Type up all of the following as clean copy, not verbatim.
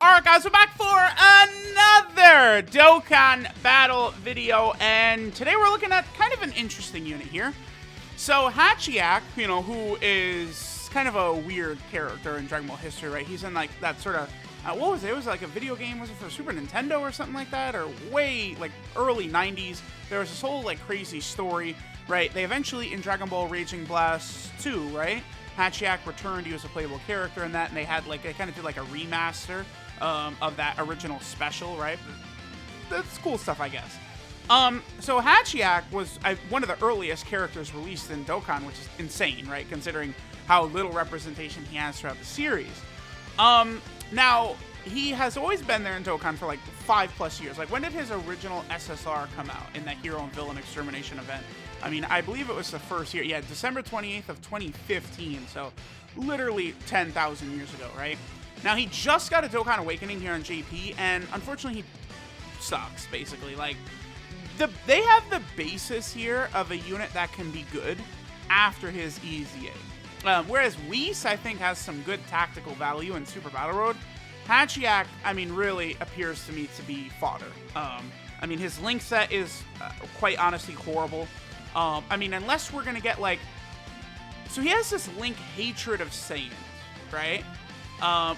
Alright guys, we're back for another Dokkan battle video, and today we're looking at kind of an interesting unit here. So HATCHIYAK, you know, who is kind of a weird character in Dragon Ball history, right? He's in like that sort of, what was it? It was like a video game, was it for Super Nintendo or something like that? Or way, like, early 90s. There was this whole, like, crazy story, right? They eventually, in Dragon Ball Raging Blast 2, right? HATCHIYAK returned, he was a playable character in that, and they had, like, they kind of did, like, a remaster of that original special, right? That's cool stuff, I guess. So HATCHIYAK was one of the earliest characters released in Dokkan, which is insane, right? Considering how little representation he has throughout the series. Now, he has always been there in Dokkan for like 5+ years. Like, when did his original SSR come out in that Hero and Villain Extermination event? I mean, I believe it was the first year. Yeah, December 28th of 2015. So, literally 10,000 years ago, right? Now, he just got a Dokkan Awakening here on JP, and unfortunately, he sucks, basically. Like, they have the basis here of a unit that can be good after his EZA. Whereas Whis, I think, has some good tactical value in Super Battle Road. HATCHIYAK, I mean, really appears to me to be fodder. I mean, his link set is quite honestly horrible. I mean, unless we're going to get, like... So he has this link Hatred of Saiyans, right?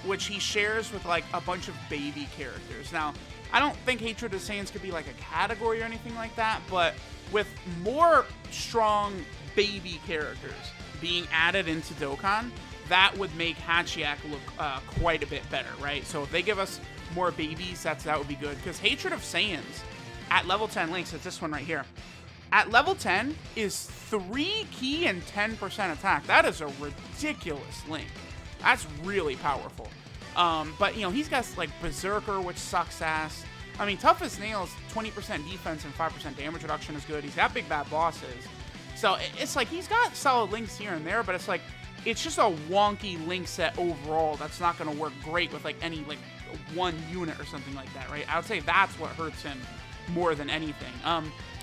Which he shares with, like, a bunch of baby characters. Now, I don't think Hatred of Saiyans could be, like, a category or anything like that, but with more strong baby characters being added into Dokkan, that would make HATCHIYAK look quite a bit better, right? So if they give us more babies, that would be good. Because Hatred of Saiyans at level 10 links, it's this one right here. At level 10 is 3 ki and 10% attack. That is a ridiculous link. That's really powerful. But, you know, he's got, like, Berserker, which sucks ass. I mean, Tough as Nails, 20% defense and 5% damage reduction is good. He's got big bad bosses. So it's like he's got solid links here and there, but it's like it's just a wonky link set overall that's not going to work great with like any like one unit or something like that, right? I would say that's what hurts him more than anything.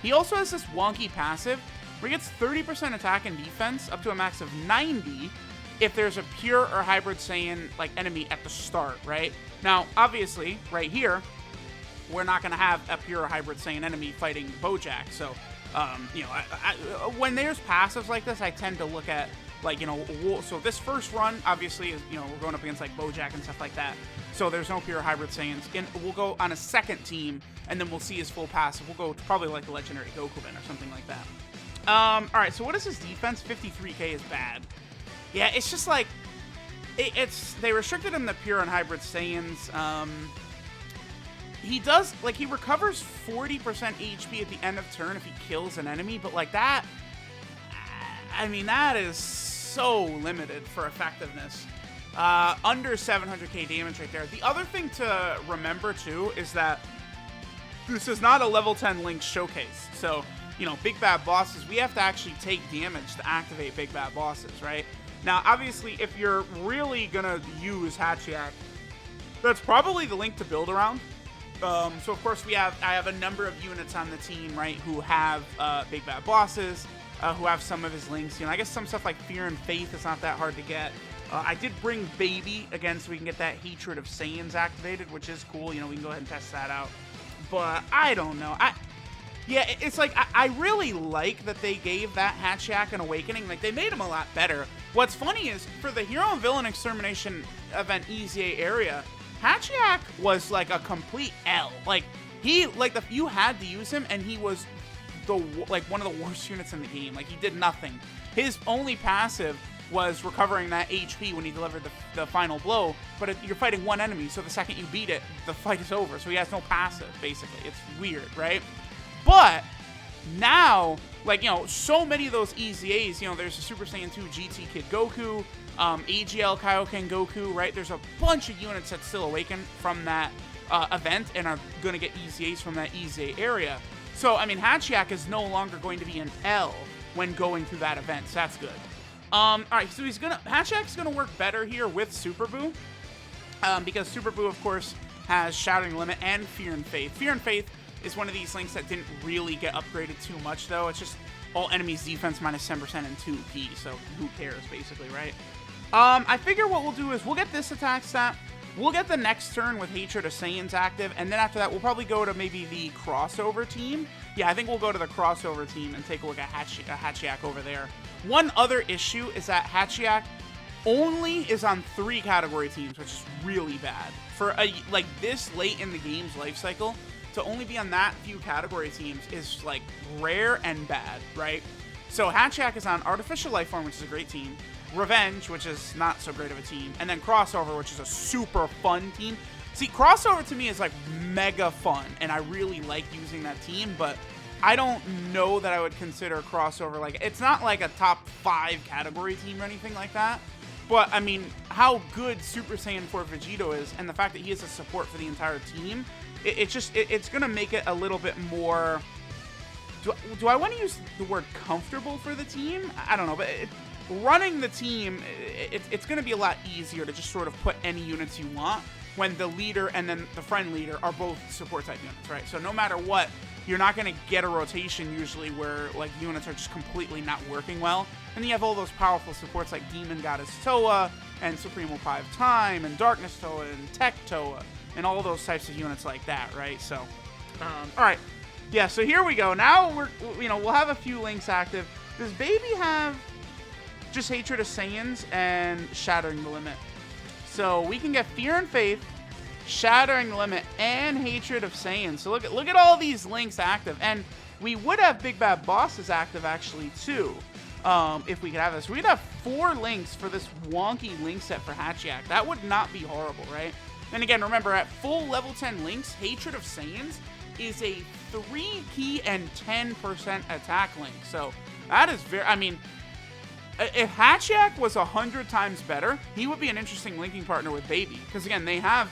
He also has this wonky passive where he gets 30% attack and defense up to a max of 90 if there's a pure or hybrid Saiyan like enemy at the start, right? Now, obviously, right here, we're not going to have a pure or hybrid Saiyan enemy fighting Bojack, so you know, when there's passives like this, I tend to look at, like, you know, so this first run, obviously, is, you know, we're going up against, like, Bojack and stuff like that. So there's no pure hybrid Saiyans. And we'll go on a second team, and then we'll see his full passive. We'll go to probably, like, the Legendary Goku event or something like that. All right, so what is his defense? 53k is bad. Yeah, it's just, like, they restricted him to pure and hybrid Saiyans. He does, like, he recovers 40% HP at the end of turn if he kills an enemy, but, like, that, I mean, that is so limited for effectiveness. Under 700k damage right there. The other thing to remember, too, is that this is not a level 10 link showcase. So, you know, big bad bosses, we have to actually take damage to activate big bad bosses, right? Now, obviously, if you're really gonna use HATCHIYAK, that's probably the link to build around. So of course I have a number of units on the team, right, who have big bad bosses, who have some of his links. You know, I guess some stuff like Fear and Faith is not that hard to get. I did bring Baby again so we can get that Hatred of Saiyans activated, which is cool. You know, we can go ahead and test that out. But I don't know. Yeah, it's like I really like that they gave that HATCHIYAK an awakening. Like, they made him a lot better. What's funny is for the Hero and Villain Extermination event EZA area, HATCHIYAK was like a complete L. Like, you had to use him, and he was one of the worst units in the game. Like, he did nothing. His only passive was recovering that HP when he delivered the final blow, but you're fighting one enemy, so the second you beat it, the fight is over. So he has no passive, basically. It's weird, right? But now, like, you know, so many of those EZAs, you know, there's a Super Saiyan 2 GT Kid Goku, AGL Kaioken Goku, right? There's a bunch of units that still awaken from that event and are going to get EZAs from that EZA area. So, I mean, HATCHIYAK is no longer going to be an L when going through that event, so that's good. Alright, so HATCHIYAK's going to work better here with Super Buu, because Super Buu, of course, has Shouting Limit and Fear and Faith. Fear and Faith is one of these links that didn't really get upgraded too much, though. It's just all enemies defense minus 10% and 2p, so who cares, basically, right? I figure what we'll do is we'll get this attack stat, We'll get the next turn with Hatred of Saiyans active, and then after that, we'll probably go to maybe the crossover team. Yeah, I think we'll go to the crossover team and take a look at HATCHIYAK over there. One other issue is that HATCHIYAK only is on 3 category teams, which is really bad. For like this late in the game's life cycle, to only be on that few category teams is like rare and bad, right? So HATCHIYAK is on Artificial Lifeform, which is a great team, Revenge, which is not so great of a team, and then Crossover, which is a super fun team. See, Crossover to me is like mega fun, and I really like using that team, but I don't know that I would consider Crossover, like, it's not like a top 5 category team or anything like that, but I mean, how good Super Saiyan 4 Vegito is, and the fact that he is a support for the entire team, it's gonna make it a little bit more, do I want to use the word comfortable for the team? I don't know, but running the team, it's going to be a lot easier to just sort of put any units you want when the leader and then the friend leader are both support type units, right? So no matter what, you're not going to get a rotation usually where like units are just completely not working well. And then you have all those powerful supports like Demon Goddess Toa and Supreme Opie of Time and Darkness Toa and Tech Toa and all those types of units like that, right? So, all right. Yeah, so here we go. Now we'll have a few links active. Does Baby have just Hatred of Saiyans and Shattering the Limit? So we can get Fear and Faith, Shattering the Limit, and Hatred of Saiyans. So look at all these links active, and we would have Big Bad Bosses active actually too, if we could have this. We'd have 4 links for this wonky link set for HATCHIYAK. That would not be horrible, right? And again, remember at full level 10 links, Hatred of Saiyans is a 3 key and 10% attack link. So that is very, I mean, if HATCHIYAK was 100 times better, he would be an interesting linking partner with Baby. Because again, they have,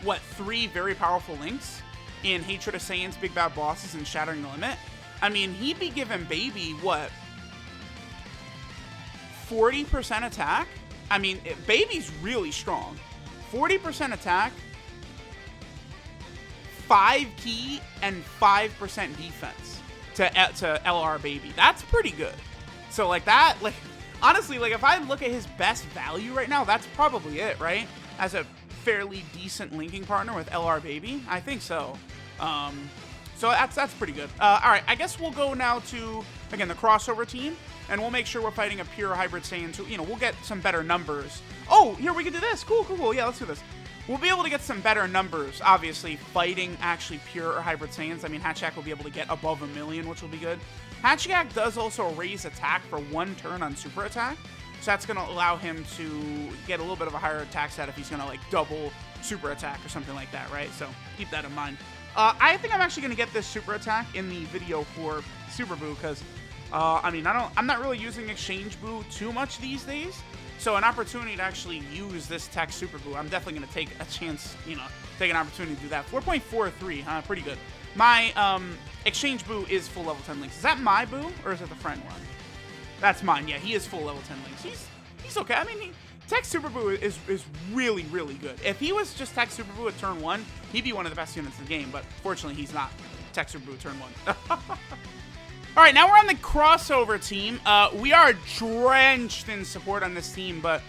what, 3 very powerful links in Hatred of Saiyans, Big Bad Bosses, and Shattering the Limit. I mean, he'd be giving Baby, what, 40% attack? I mean, Baby's really strong. 40% attack, 5 key, and 5% defense to LR Baby. That's pretty good. So, like, that, like, honestly, like, if I look at his best value right now, that's probably it, right? As a fairly decent linking partner with LR Baby, I think so. So that's pretty good. All right, I guess we'll go now to, again, the crossover team, and we'll make sure we're fighting a pure hybrid Saiyan, so, you know, we'll get some better numbers. Oh, here, we can do this. Cool. Yeah, let's do this. We'll be able to get some better numbers, obviously, fighting actually pure or hybrid Saiyans. I mean, HATCHIYAK will be able to get above 1 million, which will be good. HATCHIYAK does also raise attack for 1 turn on super attack, so that's going to allow him to get a little bit of a higher attack stat if he's going to, like, double super attack or something like that, right? So keep that in mind. I think I'm actually going to get this super attack in the video for Super Boo, because, I mean, I'm not really using Exchange Boo too much these days. So an opportunity to actually use this tech Super Boo, I'm definitely going to take a chance, you know, take an opportunity to do that. 4.43, huh? Pretty good. My Exchange Boo is full level 10 links. Is that my Boo, or is it the friend one? That's mine. Yeah, he is full level 10 links. He's okay. I mean, Tech Super Boo is really, really good. If he was just Tech Super Boo at turn 1, he'd be one of the best units in the game, but fortunately he's not Tech Super Boo turn 1. All right, now we're on the crossover team. We are drenched in support on this team, but,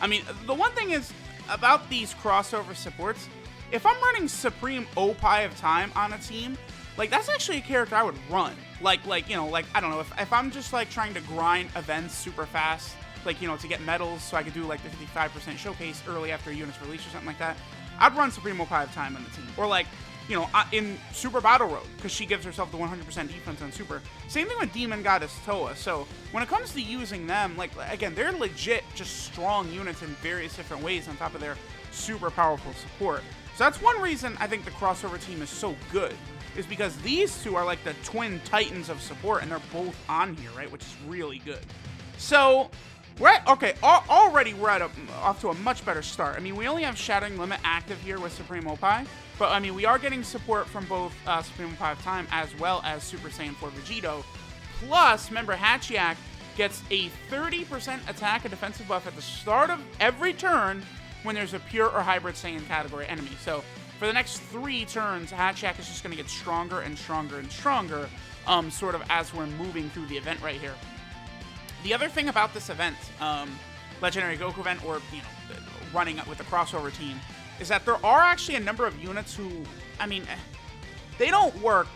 I mean, the one thing is about these crossover supports, if I'm running Supreme Opie of Time on a team, like, that's actually a character I would run. Like, you know, like, I don't know, if I'm just, like, trying to grind events super fast, like, you know, to get medals so I could do, like, the 55% showcase early after a unit's release or something like that, I'd run Supreme Opie of Time on the team. Or, like, you know, in Super Battle Road, because she gives herself the 100% defense on Super. Same thing with Demon Goddess Toa. So when it comes to using them, like, again, they're legit just strong units in various different ways on top of their super powerful support. So that's one reason I think the crossover team is so good, is because these two are like the twin titans of support, and they're both on here, right? Which is really good. So already we're off to a much better start. I mean, we only have Shattering Limit active here with Supreme Opie, but I mean, we are getting support from both Supreme Opie of Time as well as Super Saiyan 4 Vegito. Plus, remember, HATCHIYAK gets a 30% attack and defensive buff at the start of every turn when there's a pure or hybrid Saiyan category enemy. So for the next 3 turns, HATCHIYAK is just going to get stronger and stronger and stronger, sort of as we're moving through the event right here. The other thing about this event, Legendary Goku event, or, you know, running with the crossover team is that there are actually a number of units who, I mean, they don't work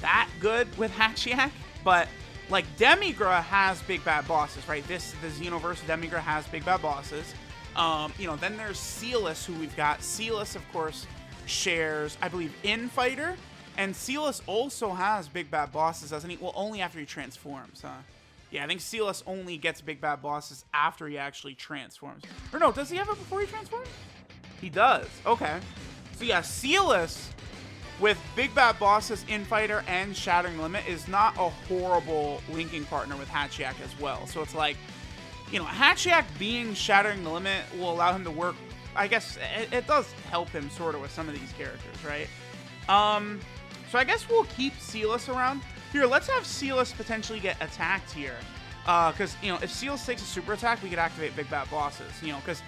that good with HATCHIYAK, but like Demigra has big bad bosses, right? The Xenoverse Demigra has big bad bosses. You know, then there's Celis, who we've got. Celis, of course, shares, I believe, Infighter, and Celis also has big bad bosses, doesn't he? Well, only after he transforms, huh? Yeah, I think Celis only gets big bad bosses after he actually transforms. Or no, does he have it before he transforms? He does. Okay. So yeah, Celis with big bad bosses, Infighter, and Shattering Limit is not a horrible linking partner with HATCHIYAK as well. So it's like, you know, HATCHIYAK being Shattering the Limit will allow him to work. I guess it does help him sort of with some of these characters, right? So I guess we'll keep Celis around. Here, let's have Celis potentially get attacked here. Because, you know, if Celis takes a super attack, we could activate big bad bosses. You know, because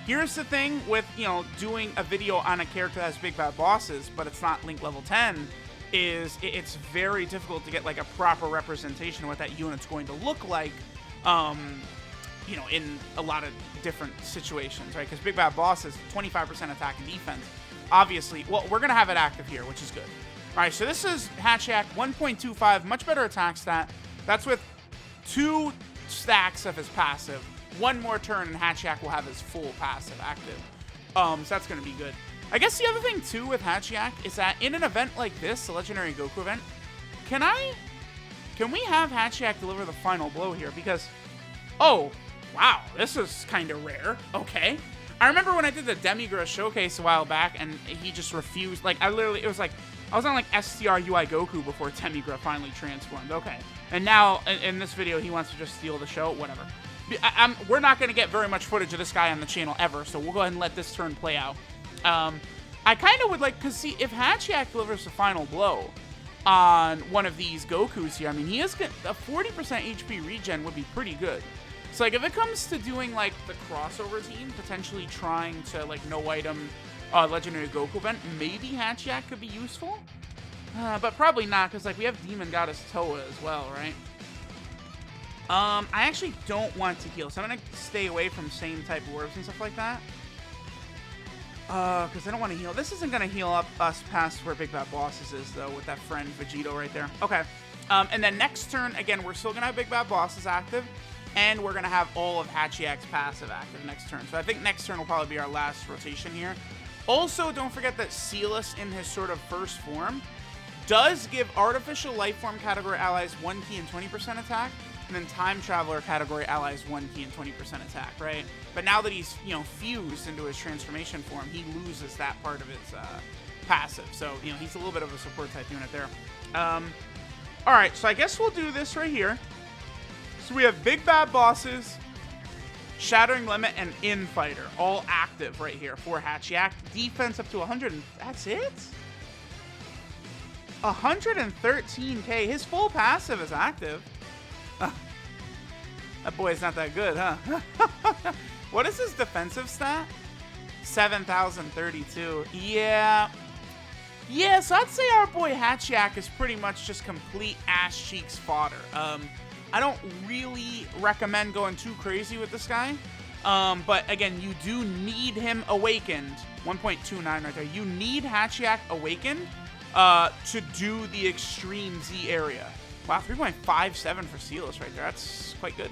here's the thing with, you know, doing a video on a character that has big bad bosses, but it's not Link level 10, is it's very difficult to get, like, a proper representation of what that unit's going to look like, you know, in a lot of different situations, right? Because big bad bosses, 25% attack and defense. Obviously, well, we're going to have it active here, which is good. All right, so this is HATCHIYAK, 1.25, much better attack stat. That's with 2 stacks of his passive. One more turn and HATCHIYAK will have his full passive active. So that's going to be good. I guess the other thing, too, with HATCHIYAK is that in an event like this, the Legendary Goku event, can we have HATCHIYAK deliver the final blow here? Because, oh, wow, this is kind of rare. Okay. I remember when I did the Demigra showcase a while back, and he just refused. Like, it was like, I was on, like, STR UI Goku before Demigra finally transformed. Okay. And now, in this video, he wants to just steal the show. Whatever. We're not going to get very much footage of this guy on the channel ever, so we'll go ahead and let this turn play out. I kind of would like, because see, if HATCHIYAK delivers the final blow on one of these Gokus here, I mean, he is a 40% HP regen would be pretty good. So, like, if it comes to doing, like, the crossover team, potentially trying to, like, no-item Legendary Goku event, maybe HATCHIYAK could be useful. But probably not, because, like, we have Demon Goddess Toa as well, right? I actually don't want to heal, so I'm going to stay away from same type orbs and stuff like that. Because I don't want to heal. This isn't going to heal up us past where Big Bad Bosses is, though, with that friend Vegito right there. Okay. And then next turn, again, we're still going to have Big Bad Bosses active, and we're going to have all of HATCHIYAK's passive active next turn. So I think next turn will probably be our last rotation here. Also, don't forget that Celis, in his sort of first form, does give Artificial Life Form category allies 1 key and 20% attack, and then Time Traveler category allies 1 key and 20% attack, right? But now that he's, you know, fused into his transformation form, he loses that part of his passive. So, you know, he's a little bit of a support type unit there. All right, so I guess we'll do this right here. So we have Big Bad Bosses, Shattering Limit, and Infighter, all active right here for HATCHIYAK. Defense up to 100, and that's it? 113k. His full passive is active. That boy's not that good, huh? What is his defensive stat? 7,032. Yeah. Yeah, so I'd say our boy HATCHIYAK is pretty much just complete ass cheeks fodder. I don't really recommend going too crazy with this guy. But again, you do need him awakened. 1.29 right there. You need HATCHIYAK awakened to do the Extreme Z area. Wow, 3.57 for Celis right there. That's quite good.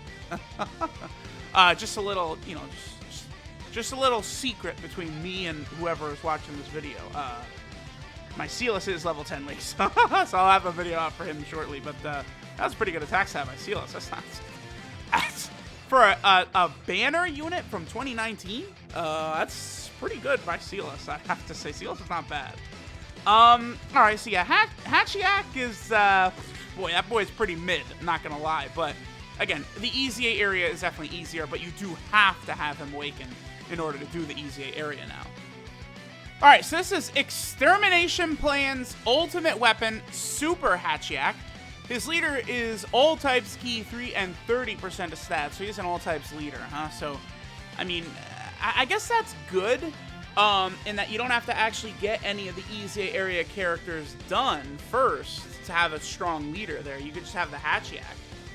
Just a little, you know, just a little secret between me and whoever is watching this video. My Celis is level 10 Link, so I'll have a video out for him shortly. But that was a pretty good attack stat by Celis. That's for a banner unit from 2019. That's pretty good by Celis. I have to say, Celis is not bad. All right, so yeah, HATCHIYAK is boy, that boy's pretty mid. I'm not gonna lie, but again, the EZA area is definitely easier, but you do have to have him awakened in order to do the EZA area now. All right, so this is Extermination Plan's ultimate weapon, Super HATCHIYAK. His leader is all types key 3 and 30% of stats, so he's an all types leader, huh? So, I mean, I guess that's good. In that you don't have to actually get any of the EZA area characters done first to have a strong leader there. You could just have the HATCHIYAK.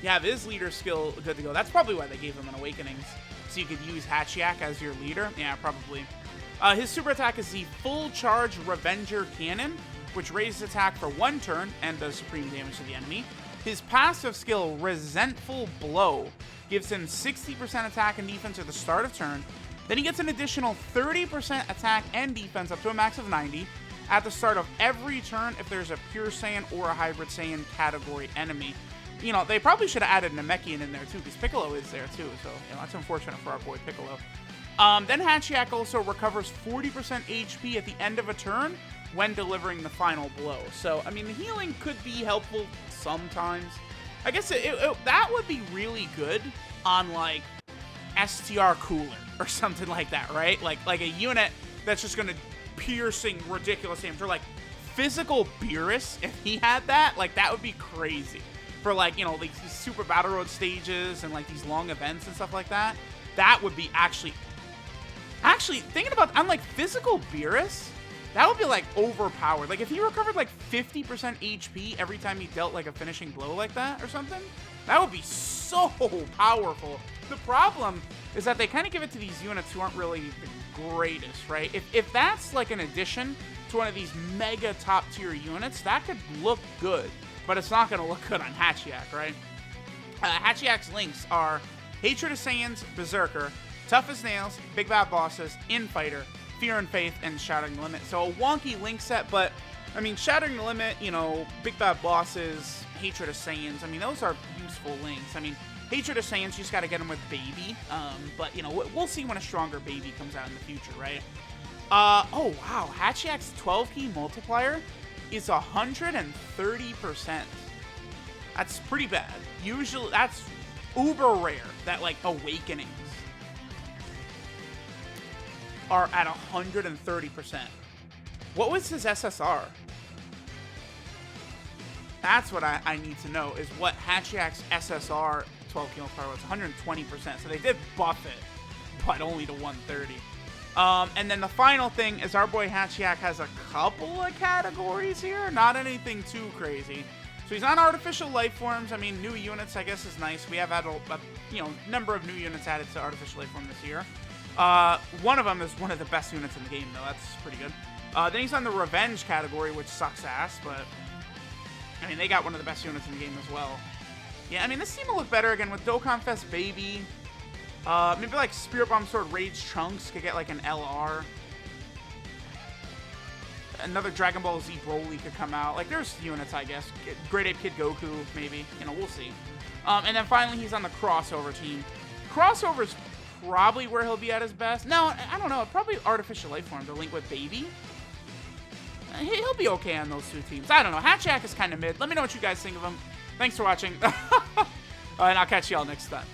You have his leader skill good to go. That's probably why they gave him an Awakenings so you could use HATCHIYAK as your leader. Yeah, probably. His super attack is the full charge Revenger Cannon, which raises attack for 1 turn and does supreme damage to the enemy. His passive skill, Resentful Blow, gives him 60% attack and defense at the start of turn. Then he gets an additional 30% attack and defense up to a max of 90 at the start of every turn if there's a Pure Saiyan or a Hybrid Saiyan category enemy. You know, they probably should have added Namekian in there too, because Piccolo is there too, so you know, that's unfortunate for our boy Piccolo. Then HATCHIYAK also recovers 40% HP at the end of a turn when delivering the final blow. So, I mean, the healing could be helpful sometimes. I guess that would be really good on, like, STR Cooler or something like that, right? Like a unit that's just going to piercing ridiculous damage. Or, like, Physical Beerus, if he had that, like, that would be crazy. For, like, you know, like, these Super Battle Road stages and, like, these long events and stuff like that. That would be actually, thinking about, on, like, Physical Beerus, that would be, like, overpowered. Like, if he recovered, like, 50% HP every time he dealt, like, a finishing blow like that or something, that would be so powerful. The problem is that they kind of give it to these units who aren't really the greatest, right? If that's, like, an addition to one of these mega top-tier units, that could look good, but it's not going to look good on HATCHIYAK, right? HATCHIYAK's links are Hatred of Saiyans, Berserker, Tough as Nails, Big Bad Bosses, Infighter, Fear and Faith, and Shattering the Limit. So a wonky link set, but, I mean, Shattering the Limit, you know, Big Bad Bosses, Hatred of Saiyans, I mean, those are useful links. I mean, Hatred of Saiyans, you just got to get them with Baby, but, you know, we'll see when a stronger Baby comes out in the future, right? Oh, wow, HATCHIYAK's 12-key multiplier is 130%. That's pretty bad. Usually, that's uber rare, that, like, Awakenings are at 130%. What was his SSR? That's what I need to know, is what HATCHIYAK's SSR 12 kill power was. 120%. So they did buff it, but only to 130. And then the final thing is our boy HATCHIYAK has a couple of categories here. Not anything too crazy. So he's on Artificial Life Forms. I mean, new units, I guess, is nice. We have had a number of new units added to Artificial Life Form this year. One of them is one of the best units in the game, though. That's pretty good. Then he's on the Revenge category, which sucks ass, but I mean, they got one of the best units in the game as well. Yeah, I mean, this team will look better again with Dokkan Fest Baby. Maybe like Spirit Bomb Sword Rage Trunks could get like an LR. Another Dragon Ball Z Broly could come out. Like, there's units, I guess. Great Ape Kid Goku, maybe. You know, we'll see. And then finally, he's on the Crossover team. Crossover's probably where he'll be at his best. No, I don't know. Probably Artificial Life Form to link with Baby. He'll be okay on those two teams. I don't know. HATCHIYAK is kind of mid. Let me know what you guys think of him. Thanks for watching. And I'll catch y'all next time.